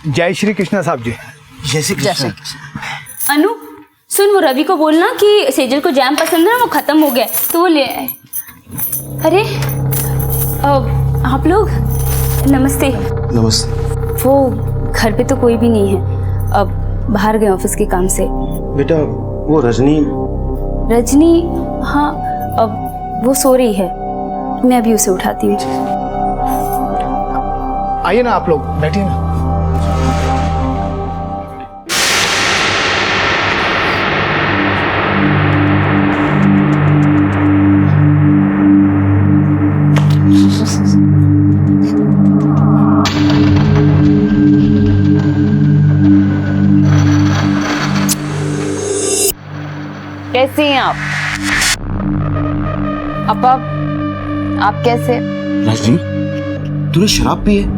जय श्री कृष्णा साहब जी। जय श्री कृष्ण। अनु सुन, वो रवि को बोलना कि सेजल को जैम पसंद है ना, वो खत्म हो गया तो वो ले आए। अरे आप लोग नमस्ते। नमस्ते। वो घर पे तो कोई भी नहीं है, अब बाहर गए ऑफिस के काम से। बेटा वो रजनी। हाँ, अब वो सो रही है, मैं अभी उसे उठाती हूँ। आइए ना आप लोग, बैठिए ना। कैसी हैं आप? अपा, आप कैसे? रजनी तूने शराब पी है?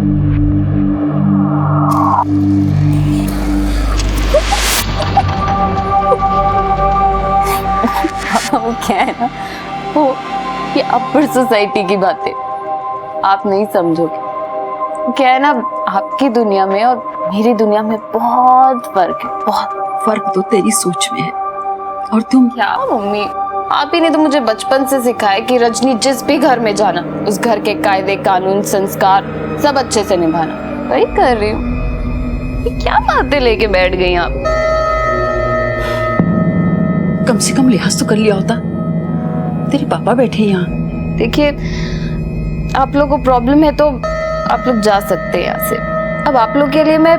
वो क्या है ना, वो ये अपर सोसाइटी की बातें आप नहीं समझोगे। क्या है ना, आपकी दुनिया में और मेरी दुनिया में बहुत फर्क है, बहुत। फर्क तो तेरी सोच में है। और तुम क्या मम्मी, आप ही ने तो मुझे बचपन से सिखाया कि रजनी जिस भी घर में जाना, उस घर के कायदे कानून संस्कार सब अच्छे से निभाना। वही कर रही हूँ। ये क्या बातें लेके बैठ गई आप? कम से कम लिहाज तो कर लिया होता। तेरे पापा बैठे यहाँ। देखिए, आप लोग को प्रॉब्लम है तो आप लोग जा सकते हैं यहाँ से। अब आप लोग के लिए मैं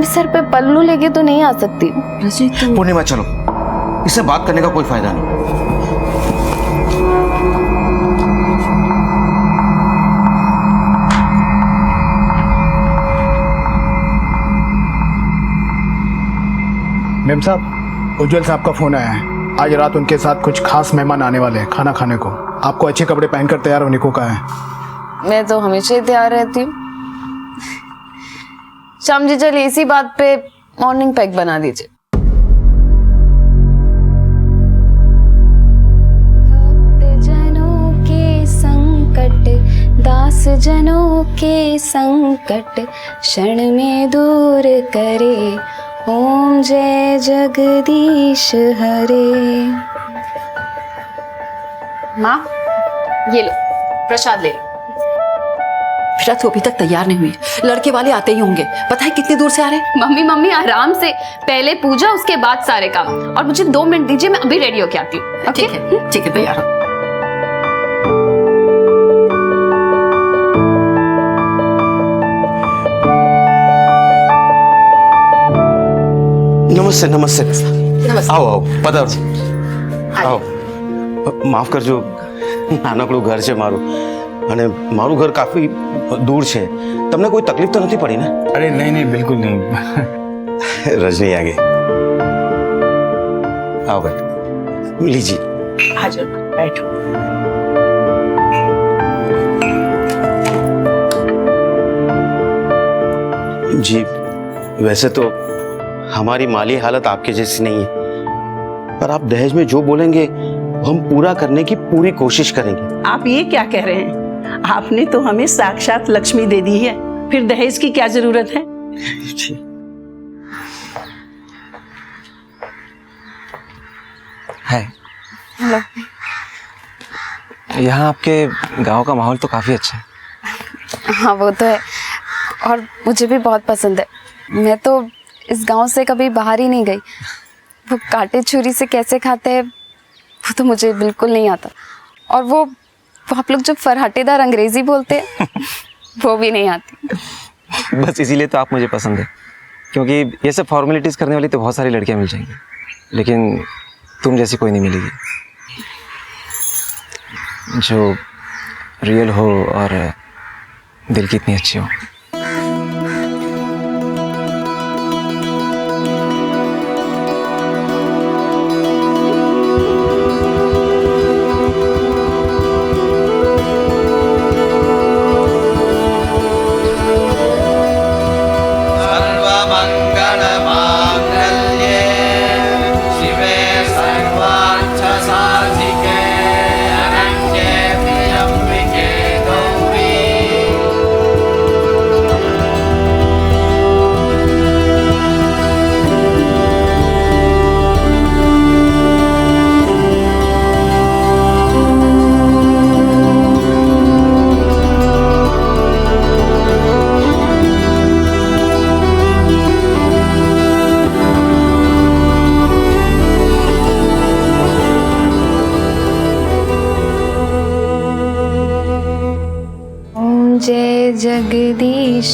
सर पे पल्लू लेके तो नहीं आ सकती। रजनी तुम पूर्णिमा चलो, इससे बात करने का कोई फायदा नहीं। मेम साहब, उज्जवल साहब का फोन आया है। आज रात उनके साथ कुछ खास मेहमान आने वाले हैं खाना खाने को। आपको अच्छे कपड़े पहनकर तैयार होने को कहा है। मैं तो हमेशा ही तैयार रहती हूँ। शाम जी चलिए इसी बात पे मॉर्निंग पैक बना दीजिए। भक्तजनों के संकट, दास जनों के संकट क्षण में दूर करे, ओम जय जगदीश हरे। माँ ये लो प्रसाद ले लो। बेटा तू अभी तक तैयार नहीं हुई, लड़के वाले आते ही होंगे। पता है कितनी दूर से आ रहे हैं? मम्मी आराम से, पहले पूजा उसके बाद सारे काम। और मुझे 2 मिनट दीजिए, मैं अभी रेडी होके आती हूँ। ठीक है तैयार हो। नमस्ते। नमस्ते। आओ आओ पधारो। आओ। माफ करजो, નાનકડું ઘર છે મારું, અને મારું ઘર કાફી દૂર છે। તમને કોઈ તકલીફ તો નથી પડી ને? अरे नहीं नहीं, बिल्कुल नहीं। रजनी आ गई। आओ बैठो, लीजिए। आ जाओ बैठो। जी वैसे तो हमारी माली हालत आपके जैसी नहीं है, पर आप दहेज में जो बोलेंगे हम पूरा करने की पूरी कोशिश करेंगे। आप ये क्या कह रहे हैं? आपने तो हमें साक्षात लक्ष्मी दे दी है, फिर दहेज की क्या जरूरत है? जी। है यहाँ आपके गांव का माहौल तो काफी अच्छा है। हाँ वो तो है, और मुझे भी बहुत पसंद है। मैं तो इस गांव से कभी बाहर ही नहीं गई। वो कांटे छुरी से कैसे खाते हैं वो तो मुझे बिल्कुल नहीं आता। और वो आप लोग जो फरहटेदार अंग्रेजी बोलते हैं वो भी नहीं आती। बस इसीलिए तो आप मुझे पसंद है, क्योंकि ये सब फॉर्मेलिटीज करने वाली तो बहुत सारी लड़कियां मिल जाएंगी, लेकिन तुम जैसी कोई नहीं मिलेगी जो रियल हो और दिल की इतनी अच्छी हो।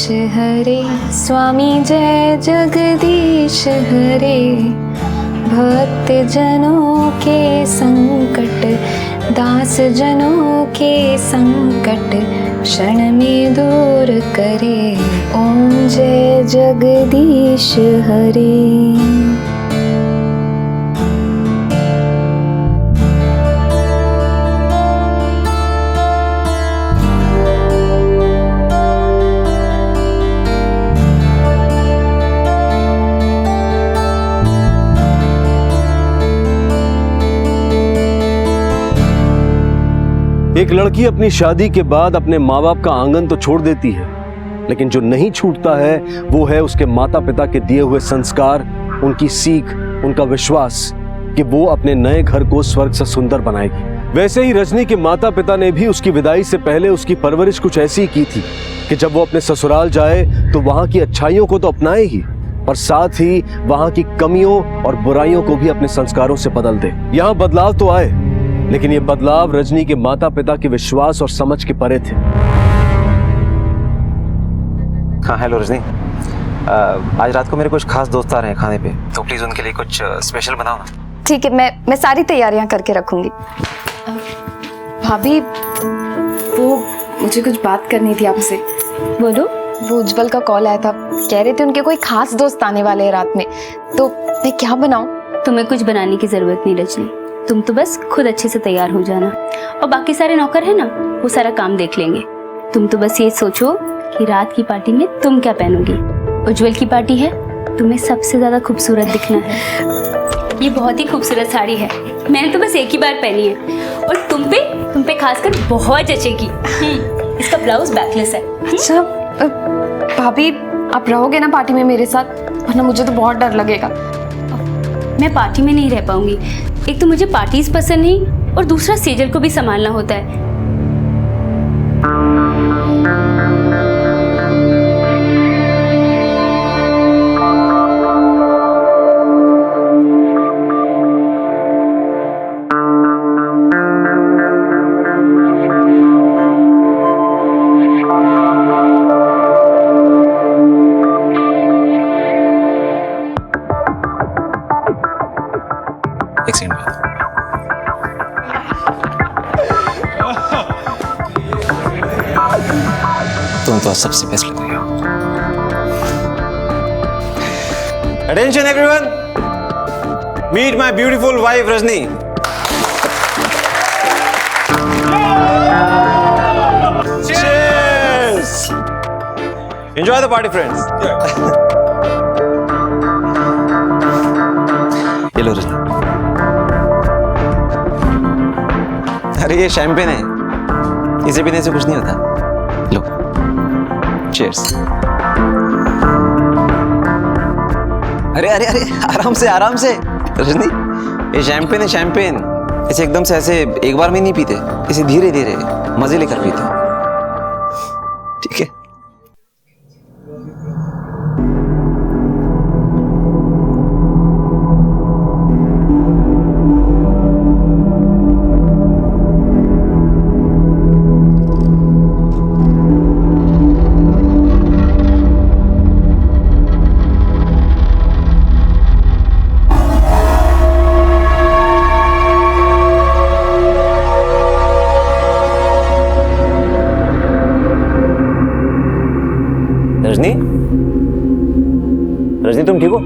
हरे, स्वामी जय जगदीश हरे। भक्त जनों के संकट, दास जनों के संकट, क्षण में दूर करे। ओम जय जगदीश हरे। एक लड़की अपनी शादी के बाद अपने माँ बाप का आंगन तो छोड़ देती है, लेकिन जो नहीं छूटता है वो है उसके माता पिता के दिए हुए संस्कार, उनकी सीख, उनका विश्वास कि वो अपने नए घर को स्वर्ग से सुंदर बनाएगी। वैसे ही रजनी के माता पिता ने भी उसकी विदाई से पहले उसकी परवरिश कुछ ऐसी ही की थी कि जब वो अपने ससुराल जाए तो वहाँ की अच्छाइयों को तो अपनाए ही, और साथ ही वहाँ की कमियों और बुराइयों को भी अपने संस्कारों से बदल दे। यहाँ बदलाव तो आए, लेकिन ये बदलाव रजनी के माता पिता के विश्वास और समझ के परे थे। हाँ हेलो रजनी, आज रात को मेरे कुछ खास दोस्त आ रहे हैं खाने पे, तो प्लीज उनके लिए कुछ स्पेशल बनाओ ना। ठीक है, मैं सारी तैयारियां करके रखूंगी। भाभी, वो मुझे कुछ बात करनी थी आपसे। बोलो। वो उज्जवल का कॉल आया था, कह रहे थे उनके कोई खास दोस्त आने वाले हैं रात में, तो मैं क्या बनाऊं? तुम्हें कुछ बनाने की जरूरत नहीं रजनी, तुम तो बस खुद अच्छे से तैयार हो जाना, और बाकी सारे नौकर है ना, वो सारा काम देख लेंगे। तुम तो बस ये सोचो कि रात की पार्टी में तुम क्या पहनोगी। उज्जवल की पार्टी है, तुम्हें सबसे ज्यादा खूबसूरत दिखना है। ये बहुत ही खूबसूरत साड़ी है, मैंने तो बस एक ही बार पहनी है, और तुम पे खासकर बहुत जचेगी। इसका ब्लाउज बैकलेस है। अच्छा भाभी, आप रहोगे ना पार्टी में मेरे साथ, वरना मुझे तो बहुत डर लगेगा। मैं पार्टी में नहीं रह पाऊंगी, एक तो मुझे पार्टीज पसंद नहीं, और दूसरा सेजल को भी संभालना होता है। एक सेकंड। तुम तो सबसे बेस्ट लग रही हो। Attention everyone, meet my beautiful wife Rajni. Cheers, enjoy the party friends. ये लो रजनी। अरे ये शैंपेन है, इसे पीने से कुछ नहीं होता। लो, चीयर्स। अरे अरे अरे, आराम से रजनी, ये शैंपेन है, शैंपेन। इसे एकदम से ऐसे एक बार में नहीं पीते, इसे धीरे धीरे मजे लेकर पीते, ठीक है? रजनी, रजनी तुम ठीक हो?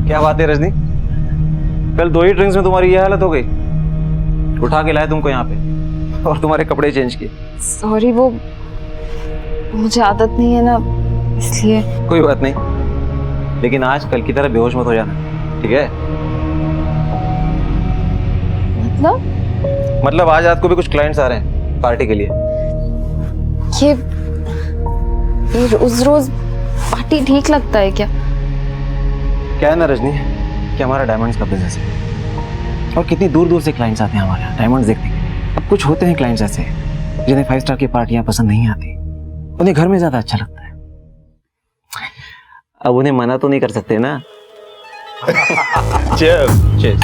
क्या बात है रजनी, कल 2 ही ड्रिंक्स में तुम्हारी ये हालत हो गई। उठा के लाए तुमको यहाँ पे और तुम्हारे कपड़े चेंज किए। सॉरी, वो मुझे आदत नहीं है ना, इसलिए। कोई बात नहीं, लेकिन आज कल की तरह बेहोश मत हो जाना, ठीक है? मतलब आज रात को भी कुछ क्लाइंट्स आ रहे हैं पार्टी के लिए। ये रोज रोज पार्टी ठीक लगता है क्या? क्या है ना रजनी, कि हमारा डायमंड्स का बिजनेस है और कितनी दूर दूर से क्लाइंट्स आते हैं हमारे यहाँ डायमंड्स देखने के लिए। अब कुछ होते हैं क्लाइंट्स ऐसे जिन्हें 5 स्टार की पार्टियां पसंद नहीं आती, उन्हें घर में ज़्यादा अच्छा लगता है। अब उन्हें मना तो नहीं कर सकते ना। Cheers.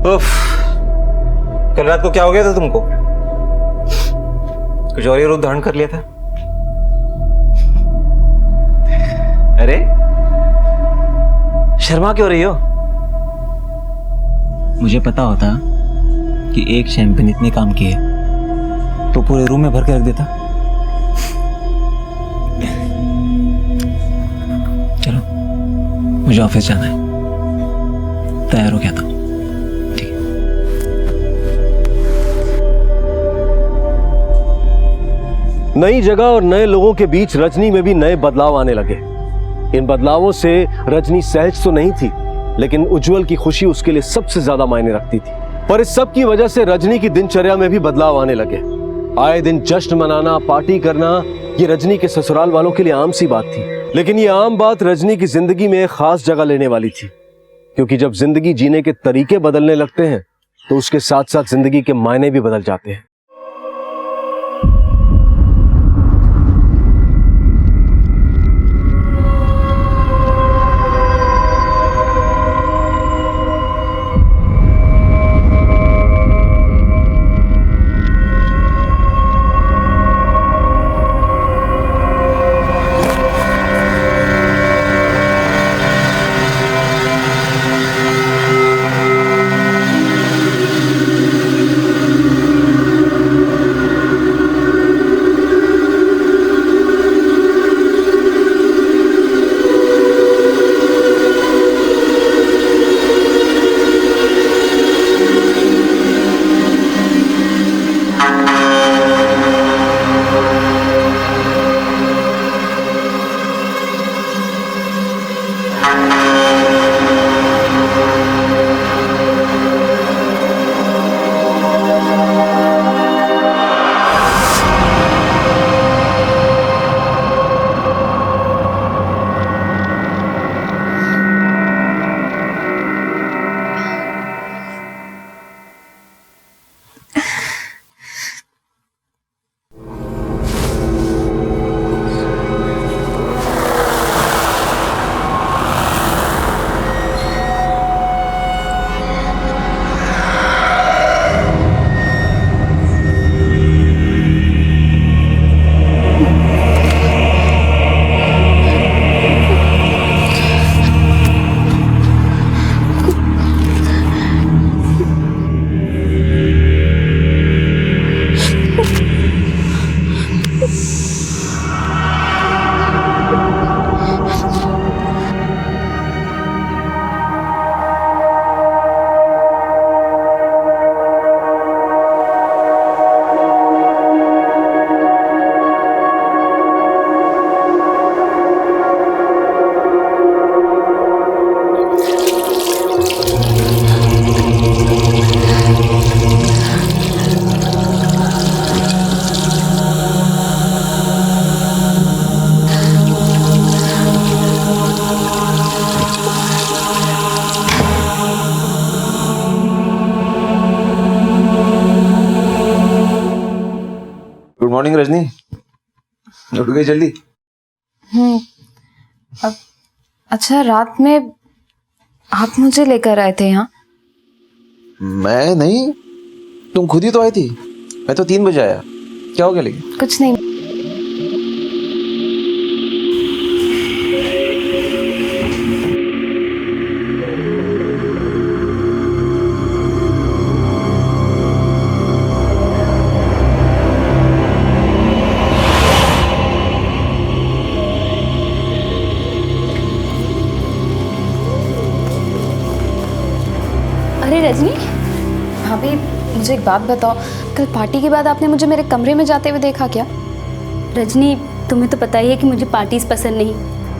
उफ, कल रात को क्या हो गया था तुमको? कुछ और ही रूप धारण कर लिया था? अरे शर्मा क्यों रही हो? मुझे पता होता कि एक शैंपेन इतने काम किए तो पूरे रूम में भर के रख देता। चलो मुझे ऑफिस जाना है, तैयार हो गया था। नई जगह और नए लोगों के बीच रजनी में भी नए बदलाव आने लगे। इन बदलावों से रजनी सहज तो नहीं थी, लेकिन उज्जवल की खुशी उसके लिए सबसे ज्यादा मायने रखती थी। पर इस सब की वजह से रजनी की दिनचर्या में भी बदलाव आने लगे। आए दिन जश्न मनाना, पार्टी करना, ये रजनी के ससुराल वालों के लिए आम सी बात थी। लेकिन ये आम बात रजनी की जिंदगी में एक खास जगह लेने वाली थी, क्योंकि जब जिंदगी जीने के तरीके बदलने लगते हैं तो उसके साथ साथ जिंदगी के मायने भी बदल जाते हैं। गुड मॉर्निंग रजनी, उठ गई जल्दी? अब अच्छा, रात में आप मुझे लेकर आए थे यहाँ? मैं नहीं, तुम खुद ही तो आई थी। मैं तो 3 बजे आया। क्या हो गया? लेकिन कुछ नहीं। अरे रजनी, भाभी मुझे एक बात बताओ, कल पार्टी के बाद आपने मुझे मेरे कमरे में जाते हुए देखा क्या? रजनी, तुम्हें तो पता ही है कि मुझे पार्टीज़ पसंद नहीं,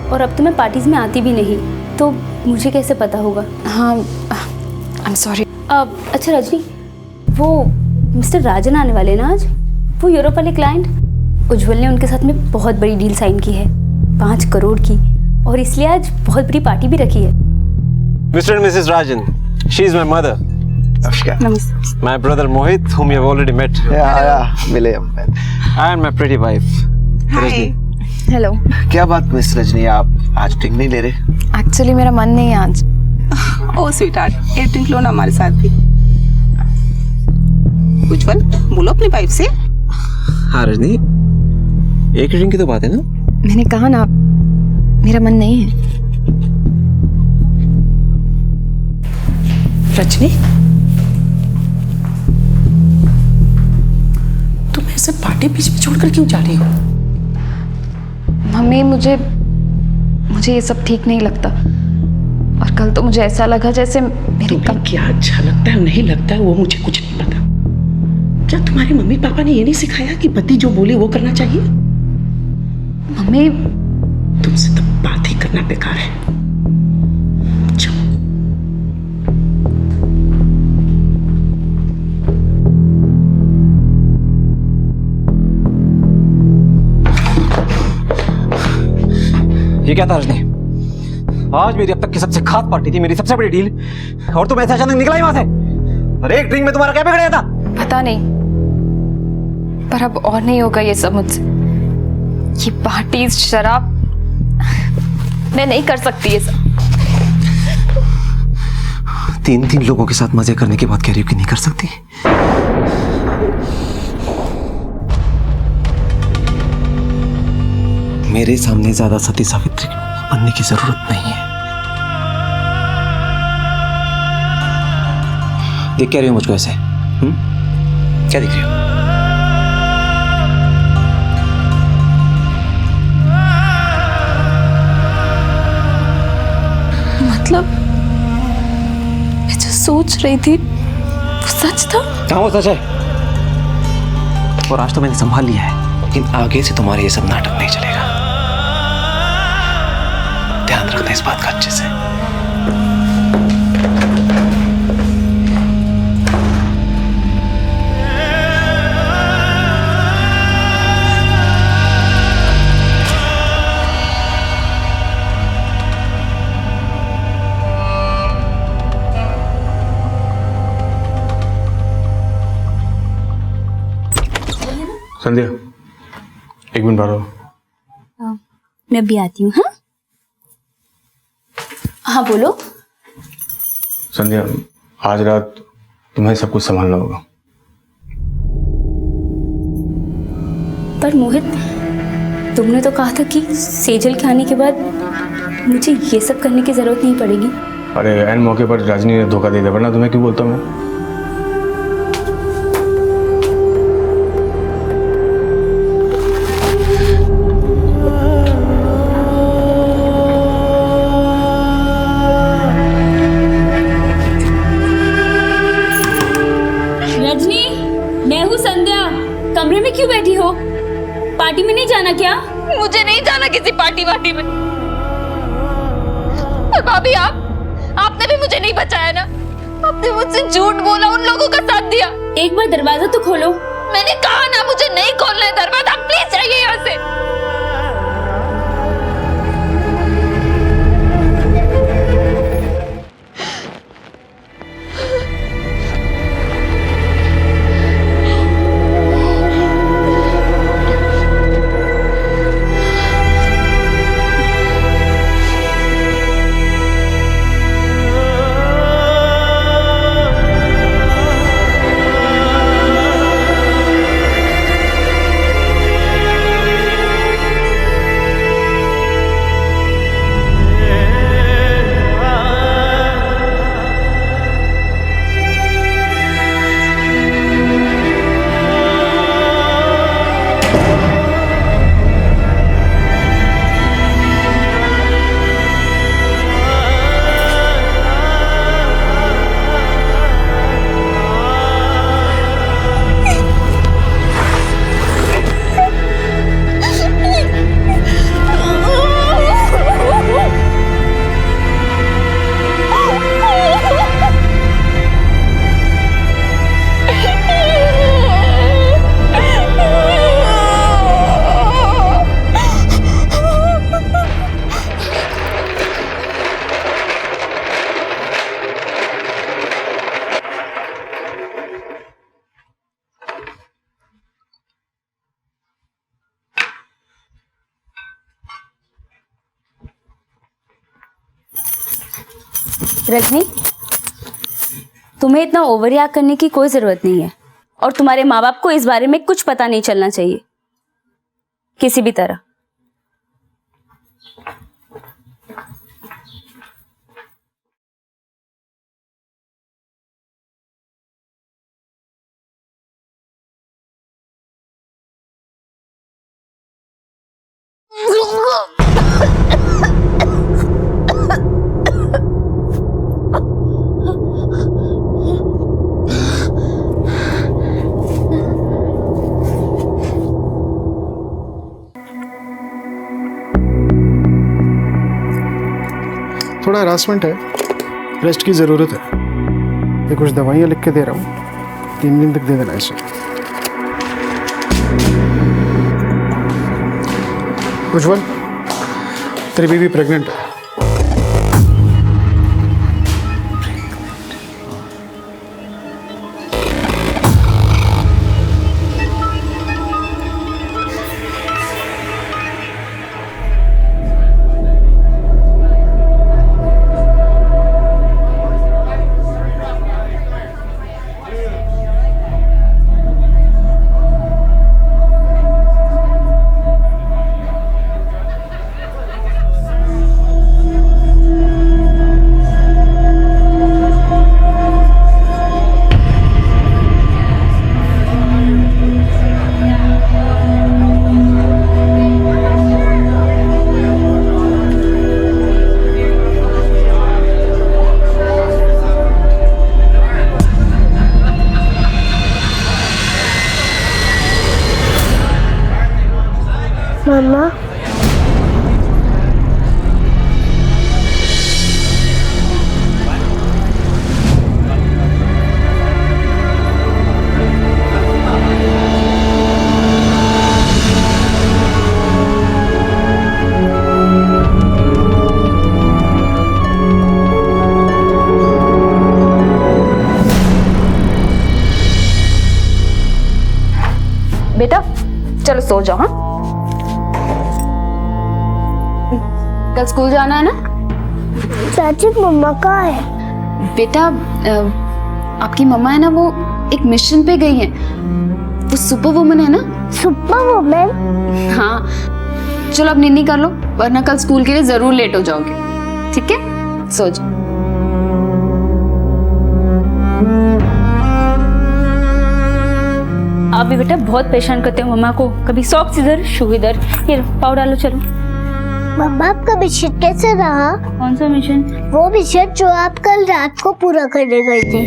और अब तो मैं पार्टीज़ में आती भी नहीं, तो मुझे कैसे पता होगा? हाँ, आई एम सॉरी। अच्छा रजनी, वो मिस्टर राजन आने वाले ना आज, वो यूरोप वाले क्लाइंट, उज्जवल ने उनके साथ में बहुत बड़ी डील साइन की है, 5 करोड़ की, और इसलिए आज बहुत बड़ी पार्टी भी रखी है। Mr and Mrs Rajan, she is my mother. नमस्ते। My brother Mohit, whom you have already met. मिले And my pretty wife, Rajni. Hello. क्या बात मिस रजनी, आप आज ड्रिंक नहीं ले रहे? एक्चुअली मेरा मन नहीं है आज। ओ स्वीटहार्ट, एक ड्रिंक लो ना हमारे साथ भी। उज्जवल, बोलो अपनी वाइफ से। हाँ रजनी, एक ड्रिंक की तो बात है ना। मैंने कहा ना, मेरा मन नहीं है। रजनी, तुम ऐसे पार्टी बीच में छोड़कर क्यों जा रही हो? मम्मी, मुझे ये सब ठीक नहीं लगता, और कल तो मुझे ऐसा लगा जैसे मेरे क्या अच्छा लगता है नहीं लगता है वो मुझे कुछ नहीं पता। क्या तुम्हारे मम्मी पापा ने ये नहीं सिखाया कि पति जो बोले वो करना चाहिए? मम्मी, तुमसे तो बात ही करना बेकार है। ये क्या था रजनी? आज मेरी अब तक की सबसे खास पार्टी थी, मेरी सबसे बड़ी डील, और तुम ऐसे अचानक निकला ही वहां से। और एक ड्रिंक में तुम्हारा क्या बिगड़ गया था? पता नहीं, पर अब और नहीं होगा ये सब मुझसे। ये पार्टी, शराब, मैं नहीं कर सकती ये सब। 3 लोगों के साथ मजे करने के बाद कह रही हो कि नहीं कर सकती? मेरे सामने ज्यादा सती सावित्री बनने की जरूरत नहीं है। देख क्या रही हो मुझको ऐसे? क्या देख रही हो? मतलब मैं जो सोच रही थी वो सच था? कहाँ वो सच है? और आज तो मैंने संभाल लिया है, लेकिन आगे से तुम्हारे ये सब नाटक नहीं चलेगा। ध्यान रखना इस बात का अच्छे से। संध्या, 1 मिनट बाहर। मैं अभी आती हूँ। हाँ हाँ, बोलो। संध्या, आज रात तुम्हें सब कुछ संभालना होगा। पर मोहित, तुमने तो कहा था कि सेजल के आने के बाद मुझे ये सब करने की जरूरत नहीं पड़ेगी। अरे ऐन मौके पर रजनी ने धोखा दे दिया, वरना तुम्हें क्यों बोलता मैं? रजनी, मैं हूँ संध्या। कमरे में क्यों बैठी हो? पार्टी में नहीं जाना क्या? मुझे नहीं जाना किसी पार्टी वार्टी में। और भाभी, आपने भी मुझे नहीं बचाया ना। आपने मुझसे झूठ बोला, उन लोगों का साथ दिया। एक बार दरवाजा तो खोलो। मैंने कहा ना, मुझे नहीं खोलना है दरवाजा। प्लीज जाइए यहाँ से। रजनी, तुम्हें इतना ओवर रिएक्ट करने की कोई जरूरत नहीं है और तुम्हारे माँ बाप को इस बारे में कुछ पता नहीं चलना चाहिए किसी भी तरह। थोड़ा हरासमेंट है, रेस्ट की ज़रूरत है। ये कुछ दवाइयाँ लिख के दे रहा हूँ, 3 दिन तक दे देना इसे। उज्जवल, तेरी बीवी प्रेग्नेंट है। मम्मा, बेटा चलो सो जाओ। हाँ, कल स्कूल जाना है ना? चाची मम्मा कहाँ है? बेटा आपकी मम्मा है ना, वो एक मिशन पे गई है। वो सुपर वुमन है ना। Super woman? हाँ, चलो अब नींद कर लो वरना कल स्कूल के लिए जरूर लेट हो जाओगे। ठीक है, सो जाओ। आप भी बेटा बहुत परेशान करते हो मम्मा को, कभी सॉक्स इधर शू इधर। ये पाव डालो चलो। मम्मा, आपका मिशन कैसे रहा? कौन सा मिशन? वो मिशन जो आप कल रात को पूरा करने गए थे।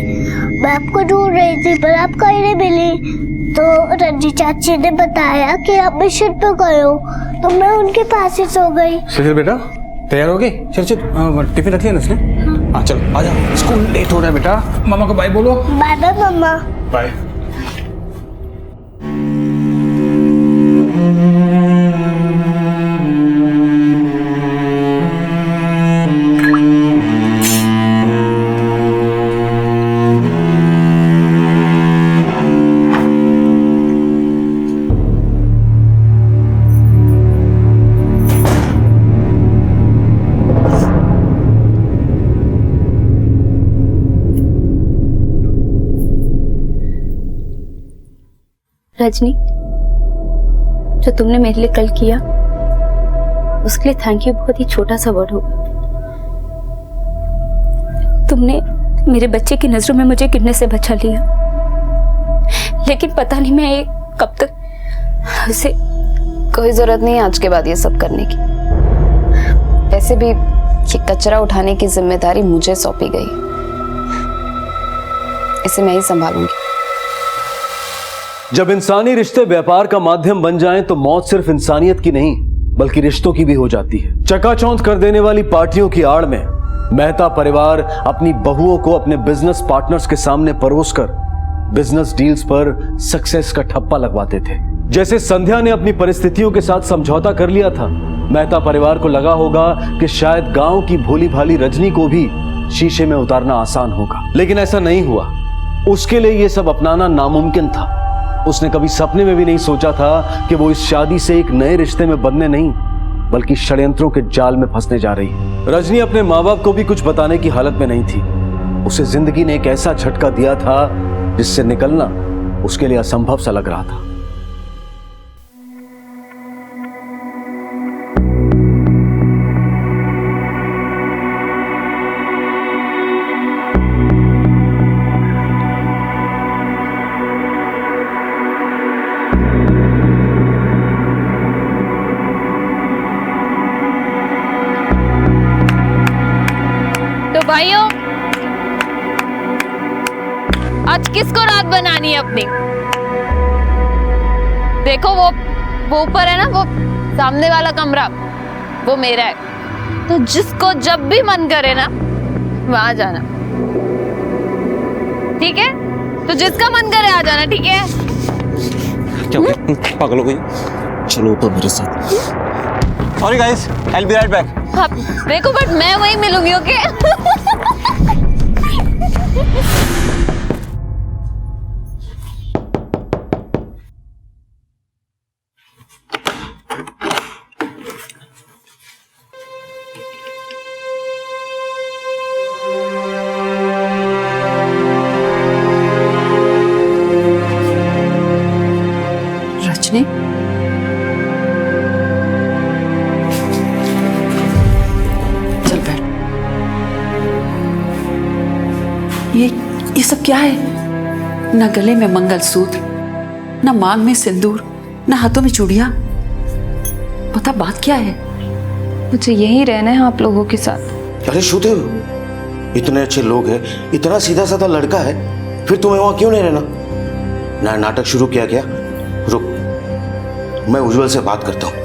मैं आपको ढूंढ रही थी पर आप कहीं नहीं मिली, तो रंजी चाची ने बताया कि आप मिशन पे गए हो, तो मैं उनके पास ही सो गई। सुशील बेटा तैयार हो गई? चल चल टिफिन रख लिया ना इसने? हाँ चलो आ जाओ, स्कूल लेट हो रहा है बेटा। मामा को बाय बोलो। बाय बाय मम्मा। बाय। रजनी, जो तुमने मेरे लिए कल किया उसके लिए थैंक यू बहुत ही छोटा सा वर्ड होगा। तुमने मेरे बच्चे की नजरों में मुझे गिरने से बचा लिया, लेकिन पता नहीं मैं कब तक उसे। कोई जरूरत नहीं है आज के बाद ये सब करने की। वैसे भी ये कचरा उठाने की जिम्मेदारी मुझे सौंपी गई, इसे मैं ही संभालूंगी। जब इंसानी रिश्ते व्यापार का माध्यम बन जाएं तो मौत सिर्फ इंसानियत की नहीं बल्कि रिश्तों की भी हो जाती है। चकाचौंध कर देने वाली पार्टियों की आड़ में मेहता परिवार अपनी बहुओं को अपने बिजनेस पार्टनर्स के सामने परोसकर बिजनेस डील्स पर सक्सेस का ठप्पा लगवाते थे। जैसे संध्या ने अपनी परिस्थितियों के साथ समझौता कर लिया था, मेहता परिवार को लगा होगा कि शायद गांव की भोली भाली रजनी को भी शीशे में उतारना आसान होगा, लेकिन ऐसा नहीं हुआ। उसके लिए यह सब अपनाना नामुमकिन था। उसने कभी सपने में भी नहीं सोचा था कि वो इस शादी से एक नए रिश्ते में बंधने नहीं बल्कि षड्यंत्रों के जाल में फंसने जा रही है। रजनी अपने माँ बाप को भी कुछ बताने की हालत में नहीं थी। उसे जिंदगी ने एक ऐसा झटका दिया था जिससे निकलना उसके लिए असंभव सा लग रहा था। भाइयों, आज किसको रात बनानी है अपनी? देखो वो ऊपर है ना, वो सामने वाला कमरा, वो मेरा है। तो जिसको जब भी मन करे ना वहां जाना, ठीक है? तो जिसका मन करे आ जाना, ठीक है? क्या हो गया? पागल हो गई? चलो ऊपर मेरे साथ। Sorry guys, I'll be right back. हाँ, देखो बट मैं वहीं मिलूंगी, ओके? रजनी, चल बैठ। ये सब क्या है? ना गले में मंगलसूत्र, ना मांग में सिंदूर, ना हाथों में चूड़ियां। बता बात क्या है? मुझे यही रहना है आप लोगों के साथ। अरे श्रुति, इतने अच्छे लोग हैं, इतना सीधा साधा लड़का है, फिर तुम्हें वहां क्यों नहीं रहना? ना नाटक शुरू किया क्या? रुक, मैं उज्जवल से बात करता हूं।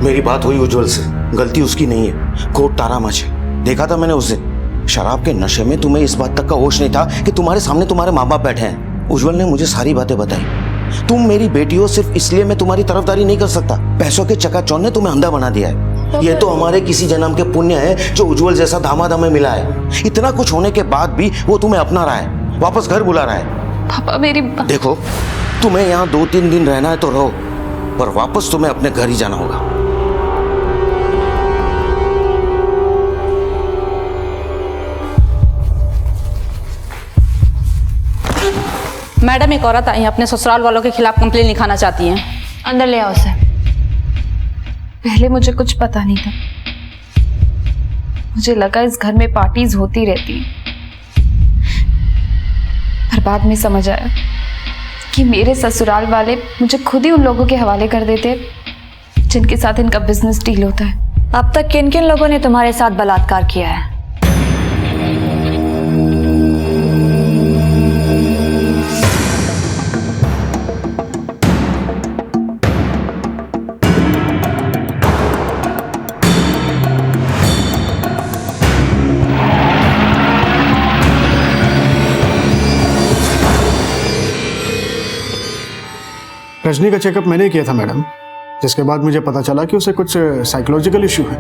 मेरी बात हुई उज्जवल से, गलती उसकी नहीं है, कोट तारामाच है। देखा था मैंने उस दिन, शराब के नशे में तुम्हें इस बात तक का होश नहीं था कि तुम्हारे सामने तुम्हारे माँ बाप बैठे हैं। उज्जवल ने मुझे सारी बातें बताई। तुम मेरी बेटी हो, सिर्फ इसलिए मैं तुम्हारी तरफदारी नहीं कर सकता। पैसों के चकाचौंध ने तुम्हें अंधा बना दिया है। ये तो हमारे किसी जन्म के पुण्य है जो उज्जवल जैसा दामाद हमें मिला है। इतना कुछ होने के बाद भी वो तुम्हें अपना रहा है, वापस घर बुला रहा है। पापा मेरी देखो, तुम्हें यहाँ 2-3 दिन रहना है तो रहो, पर वापस तुम्हें अपने घर ही जाना होगा। मैडम, एक औरत आई है, अपने ससुराल वालों के खिलाफ कंप्लेन लिखाना चाहती हैं। अंदर ले आओ उसे। पहले मुझे कुछ पता नहीं था। मुझे लगा इस घर में पार्टीज होती रहती हैं, पर बाद में समझ आया कि मेरे ससुराल वाले मुझे खुद ही उन लोगों के हवाले कर देते जिनके साथ इनका बिजनेस डील होता है। अब तक किन किन लोगों ने तुम्हारे साथ बलात्कार किया है? रजनी का चेकअप मैंने किया था मैडम, जिसके बाद मुझे पता चला कि उसे कुछ साइकोलॉजिकल इशू है।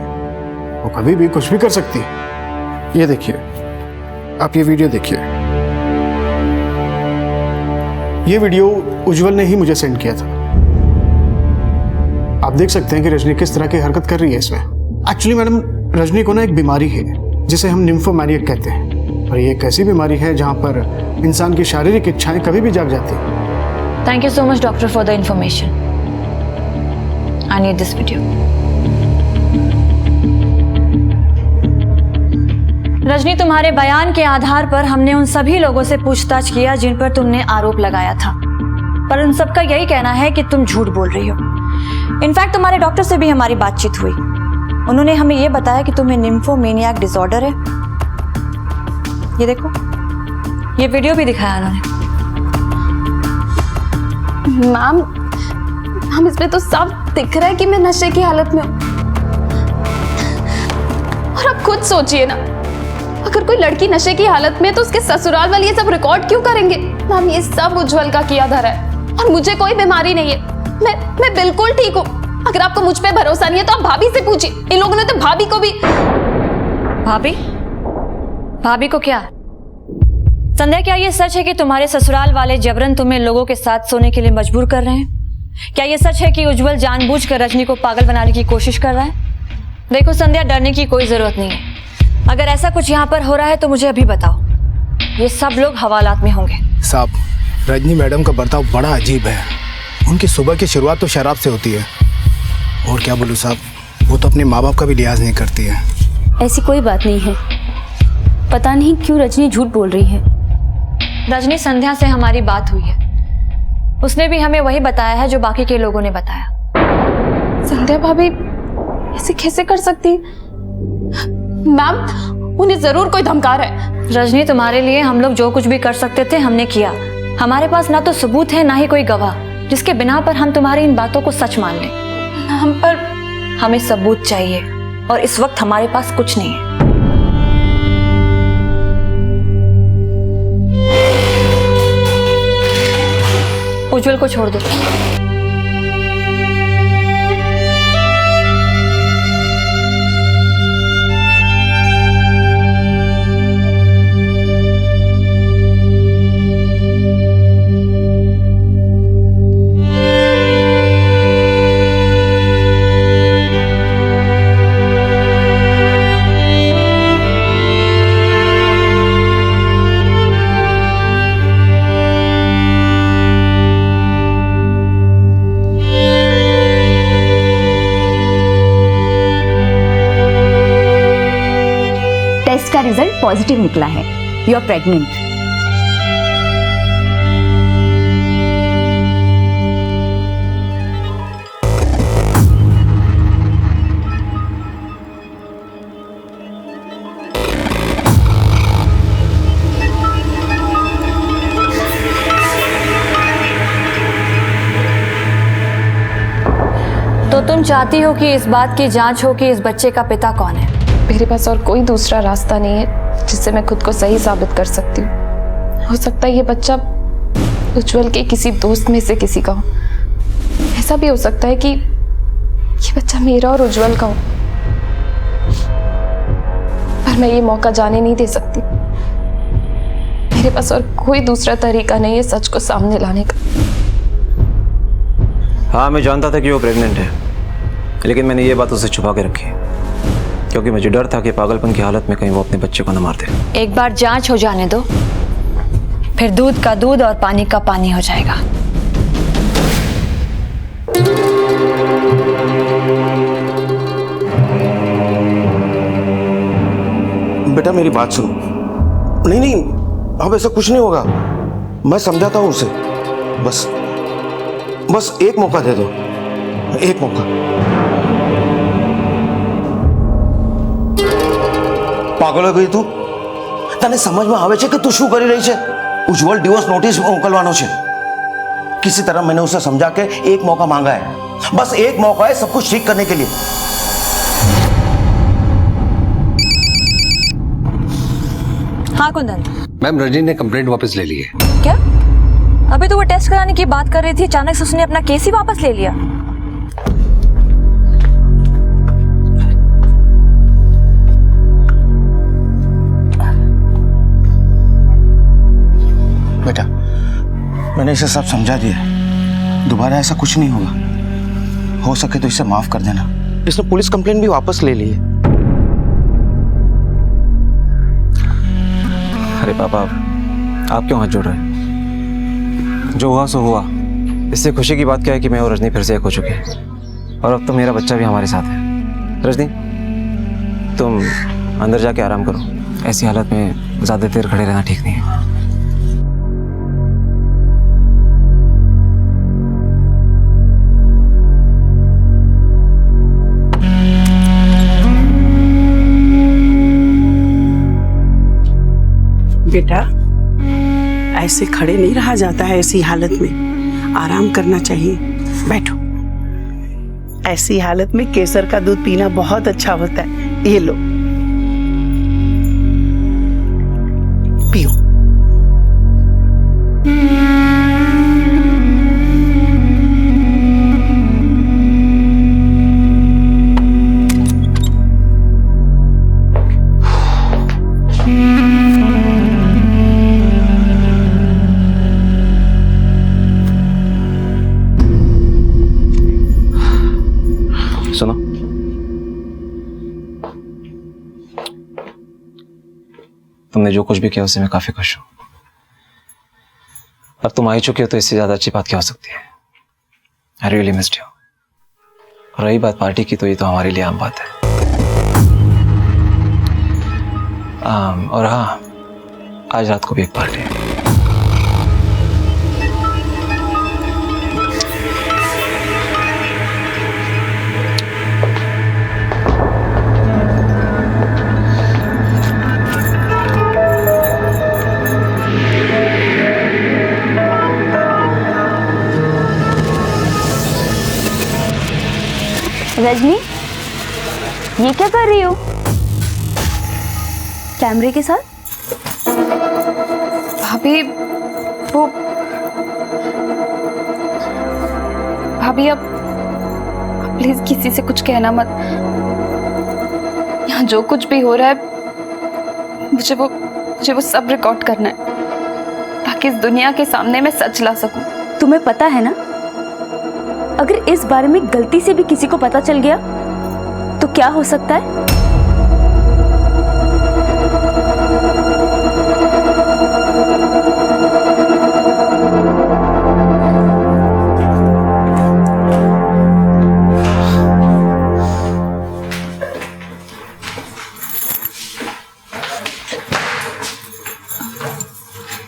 वो कभी भी कुछ भी कर सकती है। ये देखिए, आप ये वीडियो देखिए। ये वीडियो उज्जवल ने ही मुझे सेंड किया था। आप देख सकते हैं कि रजनी किस तरह की हरकत कर रही है इसमें। एक्चुअली मैडम, रजनी को ना एक बीमारी है जिसे हम निम्फोमैनिक कहते हैं, और ये एक ऐसी बीमारी है जहां पर इंसान की शारीरिक इच्छाएं कभी भी जाग जाती हैं। Thank you so much, doctor, for the information. I need this video. Rajni, तुम्हारे बयान के आधार पर हमने उन सभी लोगों से पूछताछ किया जिन पर तुमने आरोप लगाया था, पर उन सबका यही कहना है कि तुम झूठ बोल रही हो। इनफैक्ट तुम्हारे डॉक्टर से भी हमारी बातचीत हुई। उन्होंने हमें यह बताया कि तुम्हें निम्फोमेनियाक डिसऑर्डर है। ये देखो, ये वीडियो भी दिखाया उन्होंने। मैम, इसमें तो साफ दिख रहा है कि मैं नशे की हालत में हूँ। और आप खुद सोचिए ना, अगर कोई लड़की नशे की हालत में है तो उसके ससुराल वाले ये सब रिकॉर्ड क्यों करेंगे? मैम, ये सब उज्जवल का किया धरा है और मुझे कोई बीमारी नहीं है। मैं बिल्कुल ठीक हूँ। अगर आपको मुझ पे भरोसा नहीं है तो आप भाभी से पूछिए। इन लोगों ने तो भाभी को भी। भाभी को क्या? संध्या, क्या ये सच है कि तुम्हारे ससुराल वाले जबरन तुम्हें लोगों के साथ सोने के लिए मजबूर कर रहे हैं? क्या ये सच है कि उज्जवल जानबूझकर रजनी को पागल बनाने की कोशिश कर रहा है? देखो संध्या, डरने की कोई जरूरत नहीं है। अगर ऐसा कुछ यहाँ पर हो रहा है तो मुझे अभी बताओ। ये सब लोग हवालात में होंगे। साहब, रजनी मैडम का बर्ताव बड़ा अजीब है। उनकी सुबह की शुरुआत तो शराब से होती है, और क्या बोलूँ साहब, वो तो अपने माँ बाप का भी लिहाज नहीं करती है। ऐसी कोई बात नहीं है। पता नहीं क्यों रजनी झूठ बोल रही है। रजनी, संध्या से हमारी बात हुई है। उसने भी हमें वही बताया है जो बाकी के लोगों ने बताया। संध्या भाभी ऐसे कैसे कर सकती? मैम, उन्हें जरूर कोई धमका रहा है। रजनी, तुम्हारे लिए हम लोग जो कुछ भी कर सकते थे हमने किया। हमारे पास ना तो सबूत है ना ही कोई गवाह जिसके बिना पर हम तुम्हारी इन बातों को सच मान लें। हम पर हमें सबूत चाहिए और इस वक्त हमारे पास कुछ नहीं है। उज्जवल को छोड़ दो। टेस्ट का रिजल्ट पॉजिटिव निकला है। You are pregnant. तो तुम चाहती हो कि इस बात की जांच हो कि इस बच्चे का पिता कौन है? मेरे पास और कोई दूसरा रास्ता नहीं है जिससे मैं खुद को सही साबित कर सकती हूँ। हो सकता है ये बच्चा उज्जवल के किसी दोस्त में से किसी का हो। ऐसा भी हो सकता है कि ये बच्चा मेरा और उज्जवल का हो, पर मैं ये मौका जाने नहीं दे सकती। मेरे पास और कोई दूसरा तरीका नहीं है सच को सामने लाने का। हाँ, मैं जानता था कि वो प्रेग्नेंट है, लेकिन मैंने ये बात उससे छुपा के रखी क्योंकि मुझे डर था कि पागलपन की हालत में कहीं वो अपने बच्चे को न मार दे। एक बार जांच हो जाने दो, फिर दूध का दूध और पानी का पानी हो जाएगा। बेटा मेरी बात सुनो। नहीं नहीं, अब ऐसा कुछ नहीं होगा। मैं समझाता हूं उसे। बस एक मौका दे दो, एक मौका। पागल हो गई તું? તને સમજમાં આવે છે કે તું શું કરી રહી છે? ઉજ્જવલ ડિવોર્સ નોટિસ મોકલવાનો છે। किसी तरह मैंने उसे समझा के एक मौका मांगा है। बस एक मौका है सब कुछ ठीक करने के लिए। हाँ कुंदन। मैम, रजनी ने कंप्लेंट वापस ले ली है। क्या? अभी तो वो टेस्ट कराने की बात कर रही थी, अचानक से उसने अपना केस ही वापस ले लिया। बेटा मैंने इसे सब समझा दिया, दोबारा ऐसा कुछ नहीं होगा। हो सके तो इसे माफ कर देना। इसने पुलिस कंप्लेंट भी वापस ले ली है। अरे पापा, आप क्यों हाथ जोड़ रहे हैं? जो हुआ सो हुआ। इससे खुशी की बात क्या है कि मैं और रजनी फिर से एक हो चुके हैं और अब तो मेरा बच्चा भी हमारे साथ है। रजनी, तुम अंदर जाके आराम करो। ऐसी हालत में ज़्यादा देर खड़े रहना ठीक नहीं है। बेटा, ऐसे खड़े नहीं रहा जाता है। ऐसी हालत में आराम करना चाहिए। बैठो। ऐसी हालत में केसर का दूध पीना बहुत अच्छा होता है। ये लो, पियो। सुनो, तुमने जो कुछ भी किया उससे मैं काफी खुश हूं। अब तुम आ ही चुके हो तो इससे ज्यादा अच्छी बात क्या हो सकती है। I really missed you. रही बात पार्टी की, तो ये तो हमारे लिए आम बात है। और हाँ, आज रात को भी एक पार्टी है। रजनी, ये क्या कर रही हो कैमरे के साथ? भाभी, वो भाभी अब प्लीज किसी से कुछ कहना मत। यहाँ जो कुछ भी हो रहा है मुझे वो सब रिकॉर्ड करना है, ताकि इस दुनिया के सामने मैं सच ला सकूं। तुम्हें पता है ना, अगर इस बारे में गलती से भी किसी को पता चल गया तो क्या हो सकता है?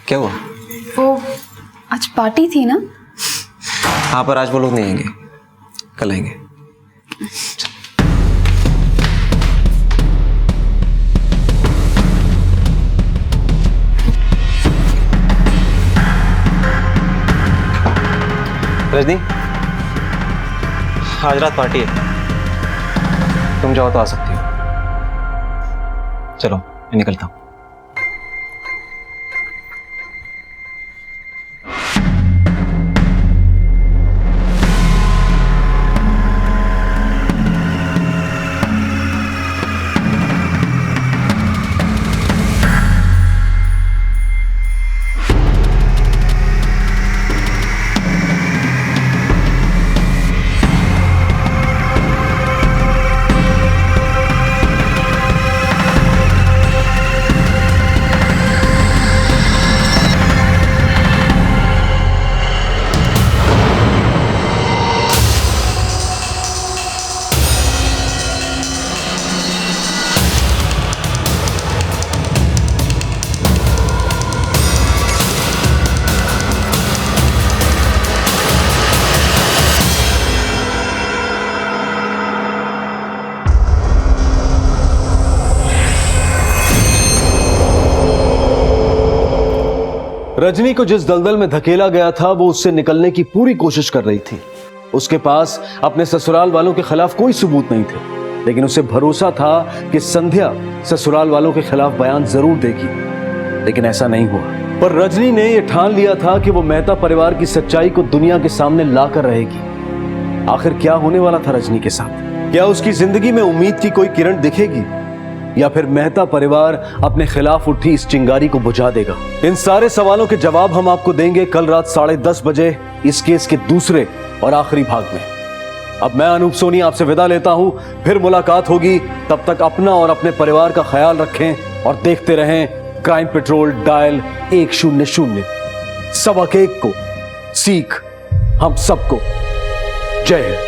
क्या हुआ? वो आज पार्टी थी ना? हाँ, पर आज वो लोग नहीं आएंगे, कल आएंगे। रजनी, आज रात पार्टी है, तुम जाओ तो आ सकती हो। चलो, मैं निकलता हूं। रजनी को जिस दलदल में धकेला गया था वो उससे निकलने की पूरी कोशिश कर रही थी। उसके पास अपने ससुराल वालों के खिलाफ कोई सबूत नहीं थे, लेकिन उसे भरोसा था कि संध्या ससुराल वालों के खिलाफ बयान जरूर देगी, लेकिन ऐसा नहीं हुआ। पर रजनी ने यह ठान लिया था कि वो मेहता परिवार की सच्चाई को दुनिया के सामने लाकर रहेगी। आखिर क्या होने वाला था रजनी के साथ? क्या उसकी जिंदगी में उम्मीद की कोई किरण दिखेगी, या फिर मेहता परिवार अपने खिलाफ उठी इस चिंगारी को बुझा देगा? इन सारे सवालों के जवाब हम आपको देंगे कल रात 10:30 बजे इस केस के दूसरे और आखिरी भाग में। अब मैं अनूप सोनी आपसे विदा लेता हूं, फिर मुलाकात होगी। तब तक अपना और अपने परिवार का ख्याल रखें और देखते रहें क्राइम पेट्रोल डायल 100। सबक एक को, सीख हम सबको। जय हिंद।